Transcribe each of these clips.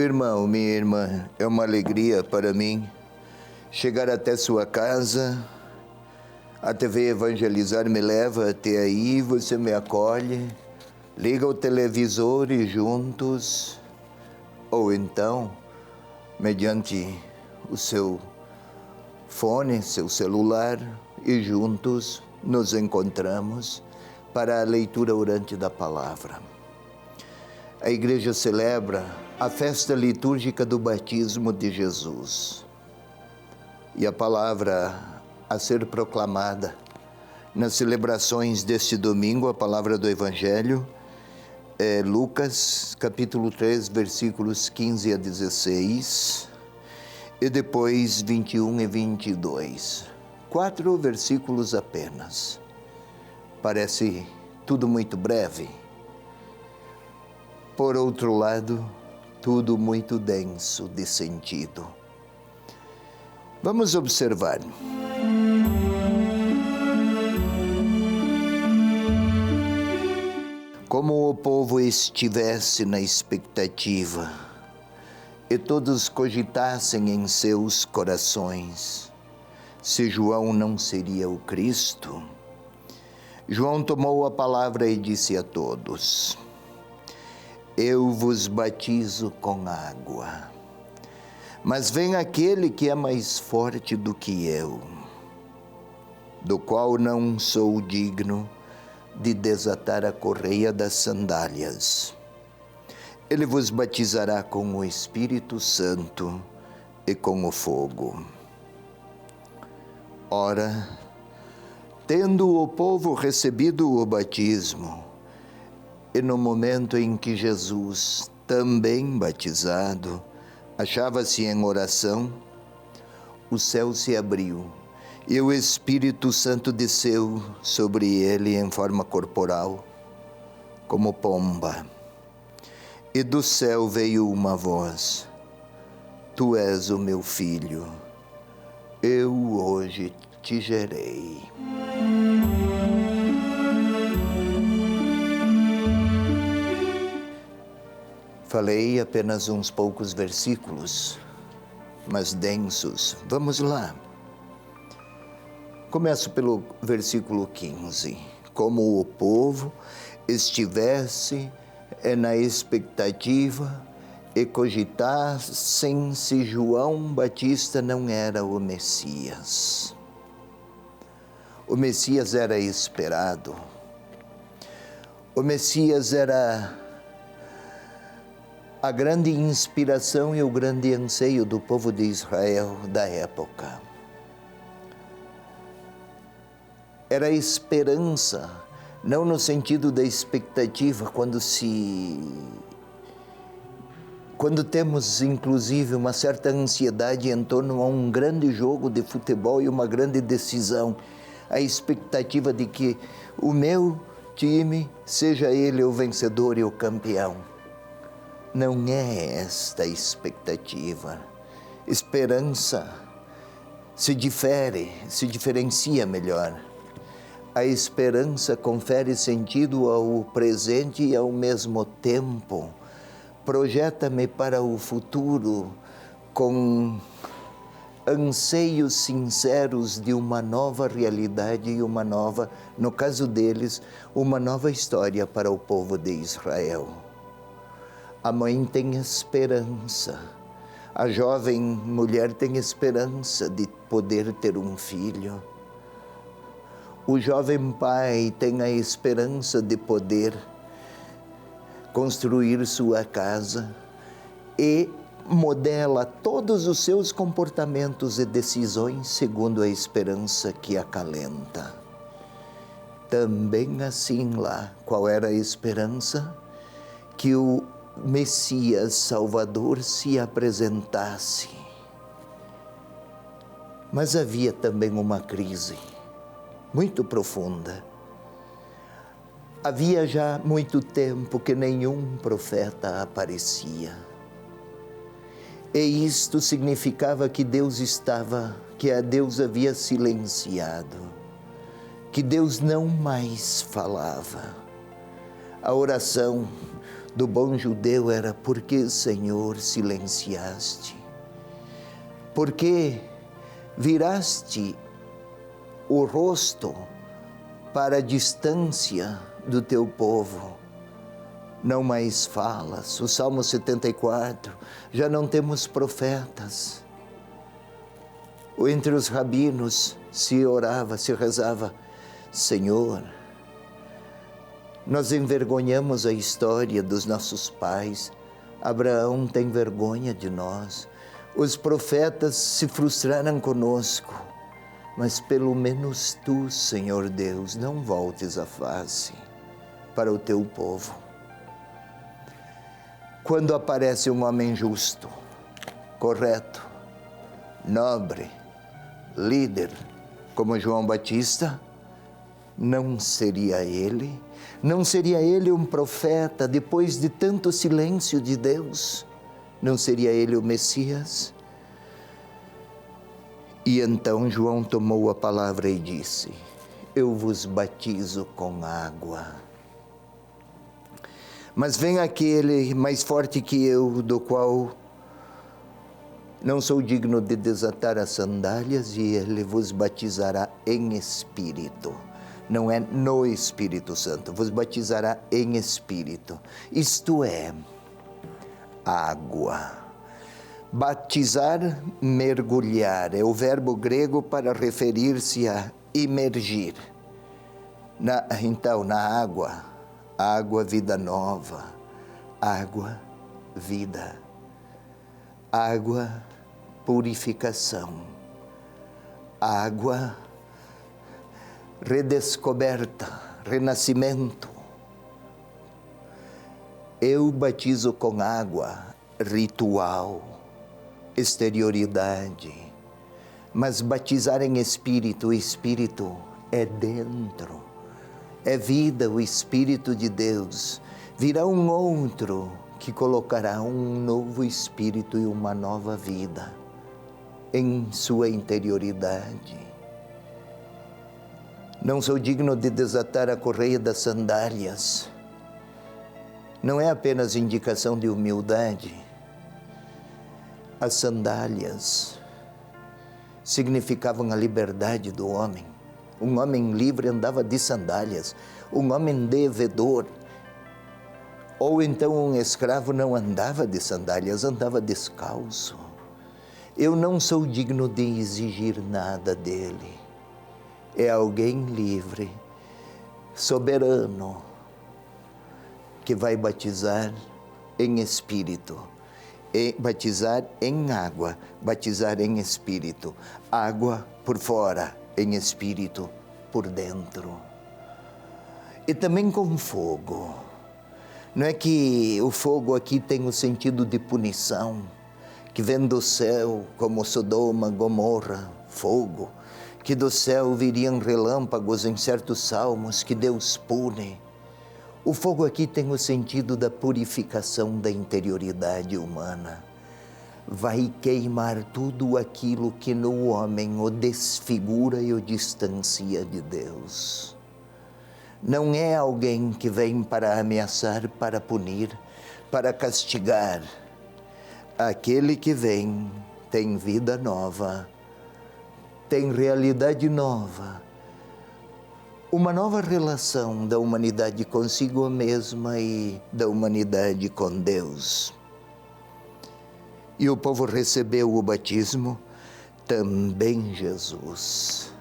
Meu irmão, minha irmã, é uma alegria para mim chegar até sua casa. A TV Evangelizar me leva até aí, você me acolhe, liga o televisor e juntos, ou então, mediante o seu fone, seu celular, e juntos nos encontramos para a leitura orante da palavra. A igreja celebra a festa litúrgica do batismo de Jesus. E a palavra a ser proclamada nas celebrações deste domingo, a palavra do Evangelho, é Lucas, capítulo 3, versículos 15 a 16, e depois 21 e 22. 4 versículos apenas. Parece tudo muito breve. Por outro lado, tudo muito denso de sentido. Vamos observar. Como o povo estivesse na expectativa e todos cogitassem em seus corações se João não seria o Cristo, João tomou a palavra e disse a todos: Eu vos batizo com água, mas vem aquele que é mais forte do que eu, do qual não sou digno de desatar a correia das sandálias. Ele vos batizará com o Espírito Santo e com o fogo. Ora, tendo o povo recebido o batismo, e no momento em que Jesus, também batizado, achava-se em oração, o céu se abriu e o Espírito Santo desceu sobre ele em forma corporal, como pomba. E do céu veio uma voz: Tu és o meu filho, eu hoje te gerei. Falei apenas uns poucos versículos, mas densos. Vamos lá. Começo pelo versículo 15. Como o povo estivesse na expectativa e cogitassem se João Batista não era o Messias. O Messias era esperado. O Messias era a grande inspiração e o grande anseio do povo de Israel da época. Era a esperança, não no sentido da expectativa, quando temos inclusive uma certa ansiedade em torno a um grande jogo de futebol e uma grande decisão, a expectativa de que o meu time seja ele o vencedor e o campeão. Não é esta a expectativa. Esperança se diferencia melhor. A esperança confere sentido ao presente e ao mesmo tempo projeta-me para o futuro com anseios sinceros de uma nova realidade e uma nova, no caso deles, uma nova história para o povo de Israel. A mãe tem esperança, a jovem mulher tem esperança de poder ter um filho. O jovem pai tem a esperança de poder construir sua casa e modela todos os seus comportamentos e decisões segundo a esperança que acalenta. Também assim lá, qual era a esperança? Que o Messias Salvador se apresentasse. Mas havia também uma crise muito profunda. Havia já muito tempo que nenhum profeta aparecia. E isto significava que a Deus havia silenciado, que Deus não mais falava. A oração do bom judeu era: por que, Senhor, silenciaste? Por que viraste o rosto para a distância do teu povo? Não mais falas. O Salmo 74, já não temos profetas. Entre os rabinos se orava, se rezava: Senhor, nós envergonhamos a história dos nossos pais. Abraão tem vergonha de nós. Os profetas se frustraram conosco. Mas pelo menos tu, Senhor Deus, não voltes a face para o teu povo. Quando aparece um homem justo, correto, nobre, líder, como João Batista, não seria ele um profeta depois de tanto silêncio de Deus? Não seria ele o Messias? E então João tomou a palavra e disse: eu vos batizo com água. Mas vem aquele mais forte que eu, do qual não sou digno de desatar as sandálias, e ele vos batizará em Espírito. Não é no Espírito Santo, vos batizará em Espírito. Isto é, água. Batizar, mergulhar, é o verbo grego para referir-se a imergir. Então, na água, água, vida nova, água, vida, água, purificação, água, redescoberta, renascimento. Eu batizo com água, ritual, exterioridade, mas batizar em Espírito, o Espírito é dentro, é vida, o Espírito de Deus. Virá um outro que colocará um novo Espírito e uma nova vida em sua interioridade. Não sou digno de desatar a correia das sandálias. Não é apenas indicação de humildade. As sandálias significavam a liberdade do homem. Um homem livre andava de sandálias. Um homem devedor, ou então um escravo, não andava de sandálias, andava descalço. Eu não sou digno de exigir nada dele. É alguém livre, soberano, que vai batizar em Espírito. Batizar em água, batizar em Espírito. Água por fora, em Espírito por dentro. E também com fogo. Não é que o fogo aqui tem o sentido de punição, que vem do céu, como Sodoma, Gomorra, fogo, que do céu viriam relâmpagos em certos salmos, que Deus pune. O fogo aqui tem o sentido da purificação da interioridade humana. Vai queimar tudo aquilo que no homem o desfigura e o distancia de Deus. Não é alguém que vem para ameaçar, para punir, para castigar. Aquele que vem tem vida nova, tem realidade nova, uma nova relação da humanidade consigo mesma e da humanidade com Deus. E o povo recebeu o batismo, também Jesus.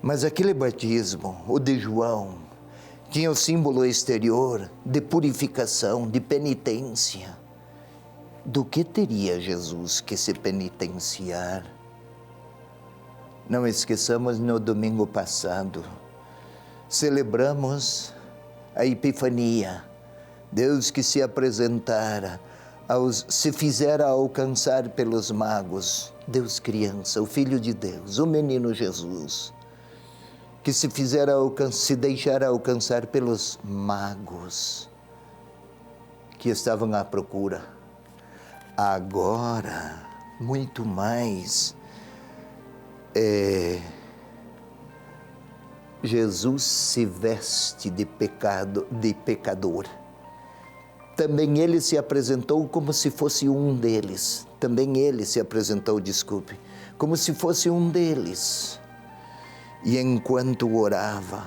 Mas aquele batismo, o de João, tinha o símbolo exterior de purificação, de penitência. Do que teria Jesus que se penitenciar? Não esqueçamos, no domingo passado, celebramos a Epifania, Deus que se apresentara, se fizera alcançar pelos magos, Deus criança, o Filho de Deus, o menino Jesus, que se deixara alcançar pelos magos que estavam à procura. Agora, muito mais, Jesus se veste de pecador, também ele se apresentou como se fosse um deles. Também ele se apresentou, desculpe, como se fosse um deles. E enquanto orava,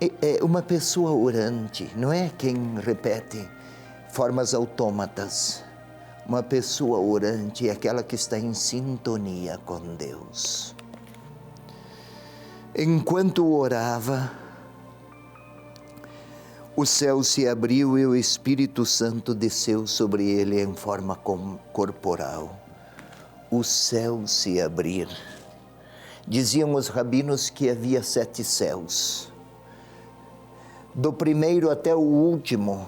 é uma pessoa orante, não é quem repete formas autômatas. Uma pessoa orante é aquela que está em sintonia com Deus. Enquanto orava, o céu se abriu e o Espírito Santo desceu sobre ele em forma corporal. O céu se abrir. Diziam os rabinos que havia 7 céus. Do primeiro até o último,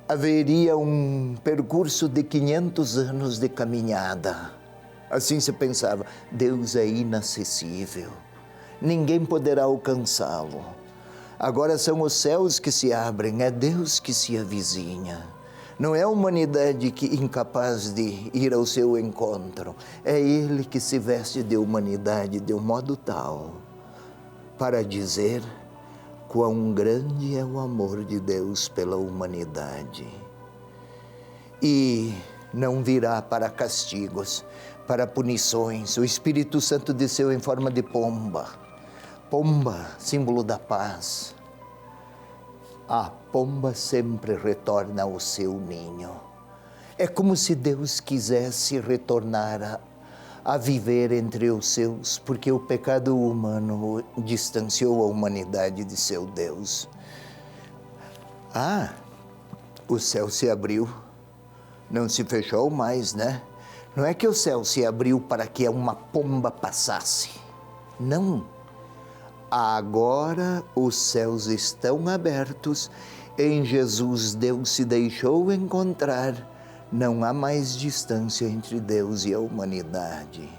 haveria um percurso de 500 anos de caminhada. Assim se pensava, Deus é inacessível, ninguém poderá alcançá-lo. Agora são os céus que se abrem, é Deus que se avizinha. Não é a humanidade que incapaz de ir ao seu encontro, é Ele que se veste de humanidade de um modo tal para dizer quão grande é o amor de Deus pela humanidade. E não virá para castigos, para punições. O Espírito Santo desceu em forma de pomba. Pomba, símbolo da paz. A pomba sempre retorna ao seu ninho. É como se Deus quisesse retornar a viver entre os seus, porque o pecado humano distanciou a humanidade de seu Deus. O céu se abriu, não se fechou mais, né? Não é que o céu se abriu para que uma pomba passasse. Não. Agora os céus estão abertos, em Jesus Deus se deixou encontrar, não há mais distância entre Deus e a humanidade.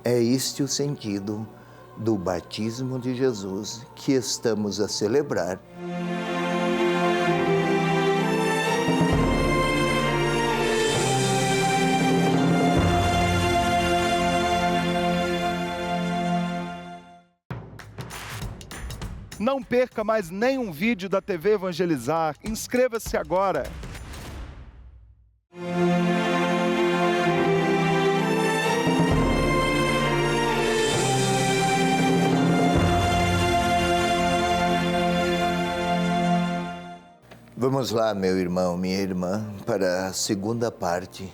É este o sentido do batismo de Jesus que estamos a celebrar. Não perca mais nenhum vídeo da TV Evangelizar. Inscreva-se agora. Vamos lá, meu irmão, minha irmã, para a segunda parte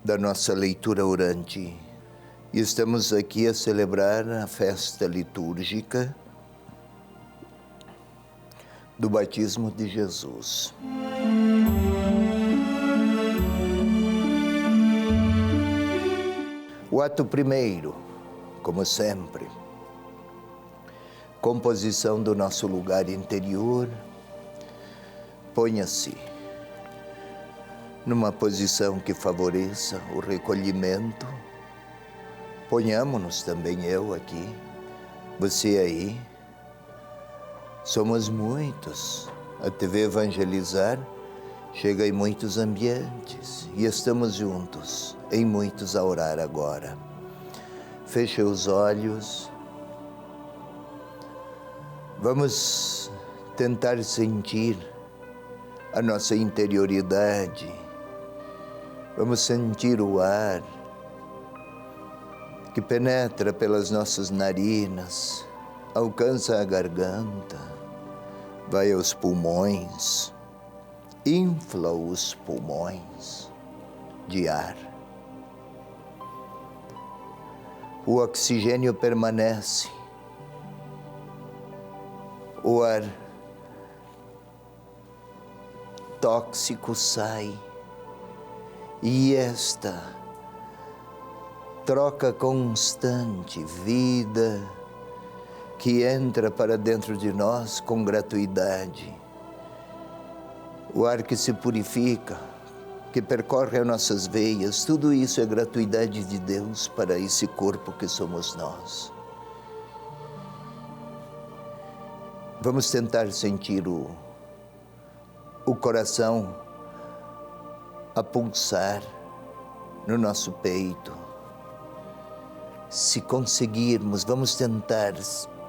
da nossa leitura orante. Estamos aqui a celebrar a festa litúrgica do batismo de Jesus. O ato primeiro, como sempre, composição do nosso lugar interior. Ponha-se numa posição que favoreça o recolhimento. Ponhamos-nos também, eu aqui, você aí. Somos muitos. A TV Evangelizar chega em muitos ambientes e estamos juntos, em muitos a orar agora. Feche os olhos. Vamos tentar sentir a nossa interioridade. Vamos sentir o ar que penetra pelas nossas narinas, alcança a garganta, vai aos pulmões, infla os pulmões de ar. O oxigênio permanece, o ar tóxico sai, e esta troca constante, vida que entra para dentro de nós com gratuidade. O ar que se purifica, que percorre as nossas veias, tudo isso é gratuidade de Deus para esse corpo que somos nós. Vamos tentar sentir o coração a pulsar no nosso peito. Se conseguirmos, vamos tentar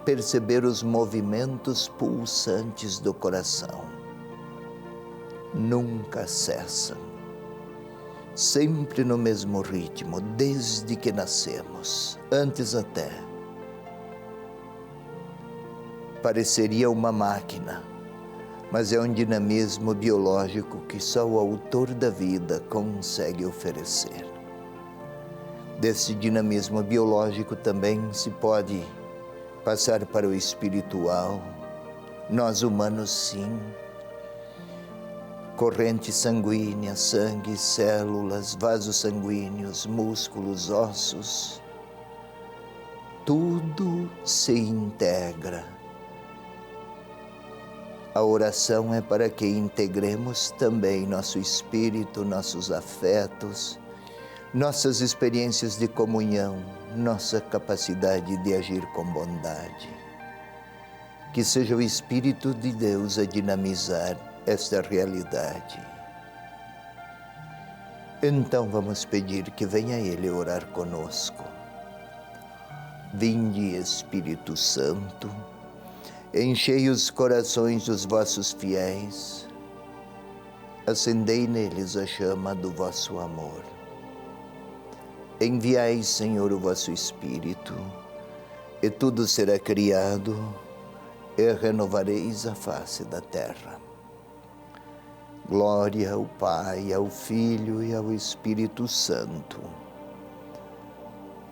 perceber os movimentos pulsantes do coração. Nunca cessam, sempre no mesmo ritmo, desde que nascemos, antes até. Pareceria uma máquina, mas é um dinamismo biológico que só o autor da vida consegue oferecer. Desse dinamismo biológico também se pode passar para o espiritual. Nós humanos, sim. Corrente sanguínea, sangue, células, vasos sanguíneos, músculos, ossos. Tudo se integra. A oração é para que integremos também nosso espírito, nossos afetos, nossas experiências de comunhão, nossa capacidade de agir com bondade. Que seja o Espírito de Deus a dinamizar esta realidade. Então vamos pedir que venha Ele orar conosco. Vinde, Espírito Santo, enchei os corações dos vossos fiéis, acendei neles a chama do vosso amor. Enviai, Senhor, o vosso Espírito, e tudo será criado, e renovareis a face da terra. Glória ao Pai, ao Filho e ao Espírito Santo,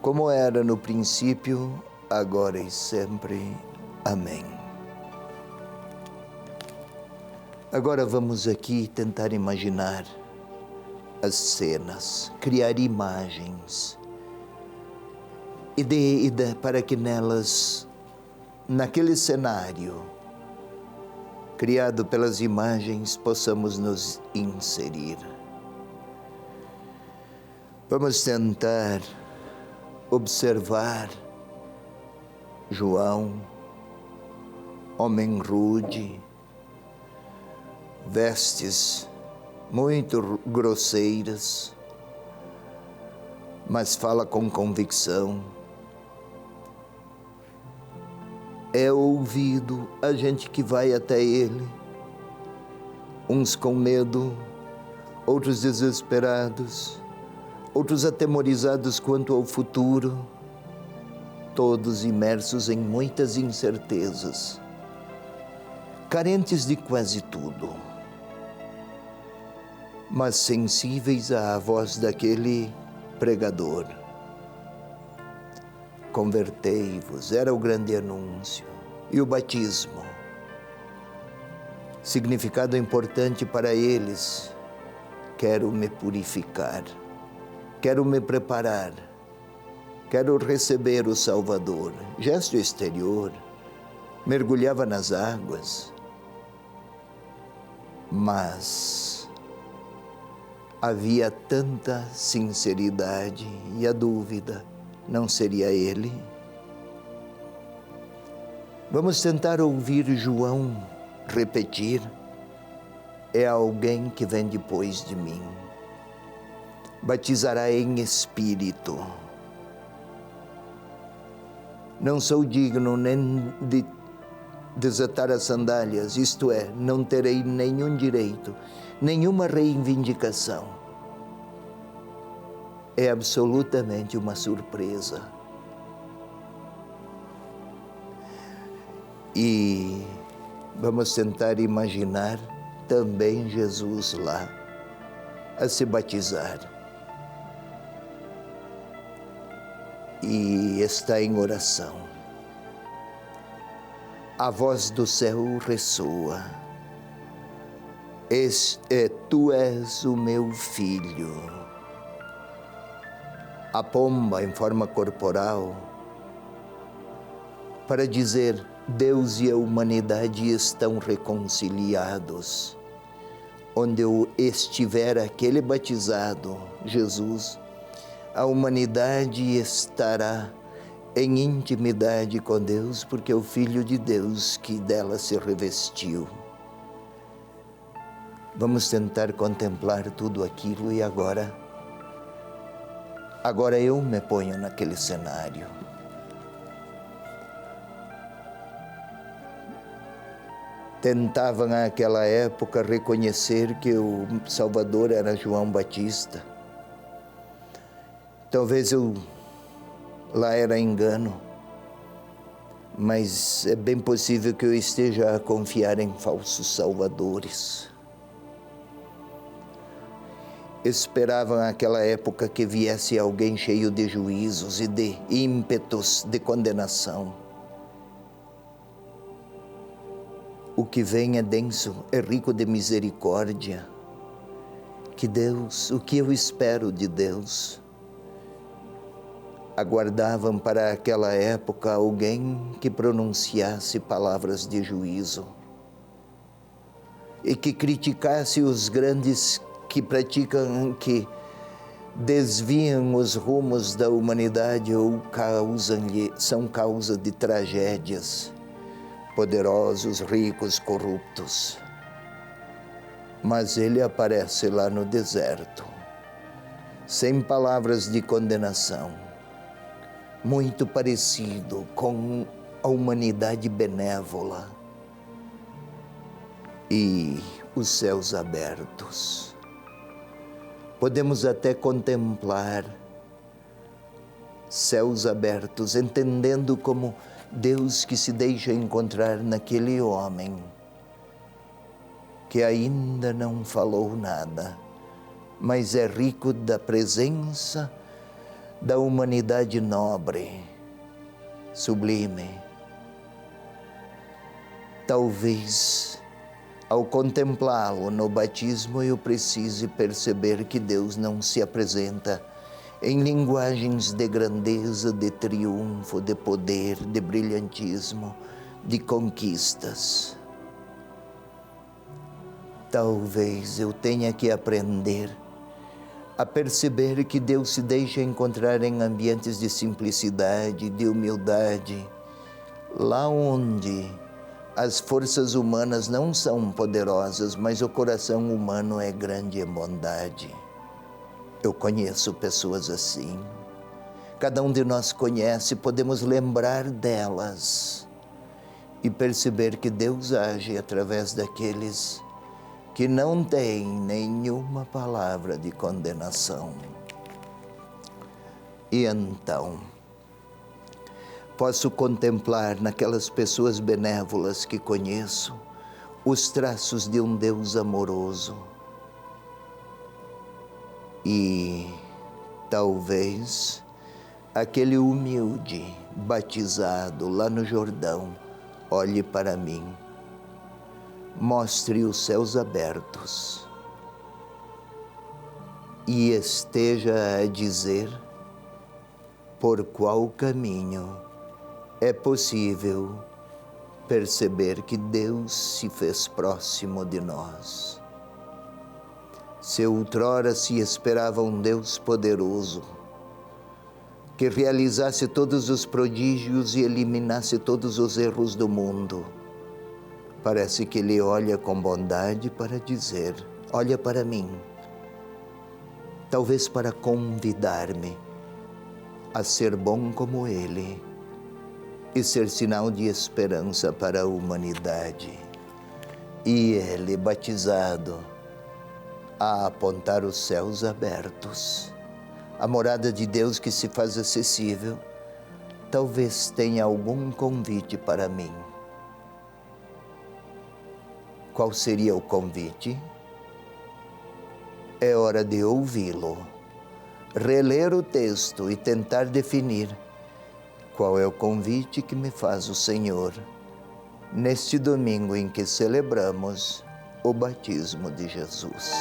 como era no princípio, agora e sempre. Amém. Agora vamos aqui tentar imaginar as cenas, criar imagens, para que nelas, naquele cenário criado pelas imagens, possamos nos inserir. Vamos tentar observar João, homem rude, vestes muito grosseiras, mas fala com convicção. É ouvido a gente que vai até ele, uns com medo, outros desesperados, outros atemorizados quanto ao futuro, todos imersos em muitas incertezas, carentes de quase tudo, mas sensíveis à voz daquele pregador. Convertei-vos, era o grande anúncio. E o batismo, significado importante para eles. Quero me purificar, quero me preparar, quero receber o Salvador. Gesto exterior, mergulhava nas águas, mas havia tanta sinceridade e a dúvida, não seria ele? Vamos tentar ouvir João repetir: é alguém que vem depois de mim, batizará em Espírito. Não sou digno nem de desatar as sandálias, isto é, não terei nenhum direito, nenhuma reivindicação. É absolutamente uma surpresa. E vamos tentar imaginar também Jesus lá, a se batizar. E está em oração. A voz do céu ressoa: Tu és o meu filho. A pomba em forma corporal, para dizer: Deus e a humanidade estão reconciliados. Onde eu estiver aquele batizado, Jesus, a humanidade estará em intimidade com Deus, porque é o Filho de Deus que dela se revestiu. Vamos tentar contemplar tudo aquilo e agora eu me ponho naquele cenário. tentavam naquela época reconhecer que o Salvador era João Batista. Talvez lá era engano, mas é bem possível que eu esteja a confiar em falsos salvadores. Esperavam naquela época que viesse alguém cheio de juízos e de ímpetos de condenação. O que vem é denso, é rico de misericórdia. Que Deus, o que eu espero de Deus? Aguardavam para aquela época alguém que pronunciasse palavras de juízo e que criticasse os grandes que praticam, que desviam os rumos da humanidade ou são causa de tragédias, poderosos, ricos, corruptos. Mas ele aparece lá no deserto, sem palavras de condenação, muito parecido com a humanidade benévola e os céus abertos. Podemos até contemplar céus abertos, entendendo como Deus que se deixa encontrar naquele homem, que ainda não falou nada, mas é rico da presença da humanidade nobre, sublime. Talvez, ao contemplá-lo no batismo, eu precise perceber que Deus não se apresenta em linguagens de grandeza, de triunfo, de poder, de brilhantismo, de conquistas. Talvez eu tenha que aprender a perceber que Deus se deixa encontrar em ambientes de simplicidade, de humildade, lá onde as forças humanas não são poderosas, mas o coração humano é grande em bondade. Eu conheço pessoas assim. Cada um de nós conhece, podemos lembrar delas e perceber que Deus age através daqueles que não têm nenhuma palavra de condenação. E então, posso contemplar naquelas pessoas benévolas que conheço os traços de um Deus amoroso. E talvez aquele humilde batizado lá no Jordão olhe para mim, mostre os céus abertos e esteja a dizer por qual caminho é possível perceber que Deus se fez próximo de nós. Se outrora se esperava um Deus poderoso, que realizasse todos os prodígios e eliminasse todos os erros do mundo, parece que Ele olha com bondade para dizer, olha para mim, talvez para convidar-me a ser bom como Ele e ser sinal de esperança para a humanidade. E Ele, batizado, a apontar os céus abertos, a morada de Deus que se faz acessível, talvez tenha algum convite para mim. Qual seria o convite? É hora de ouvi-lo, reler o texto e tentar definir qual é o convite que me faz o Senhor neste domingo em que celebramos o batismo de Jesus.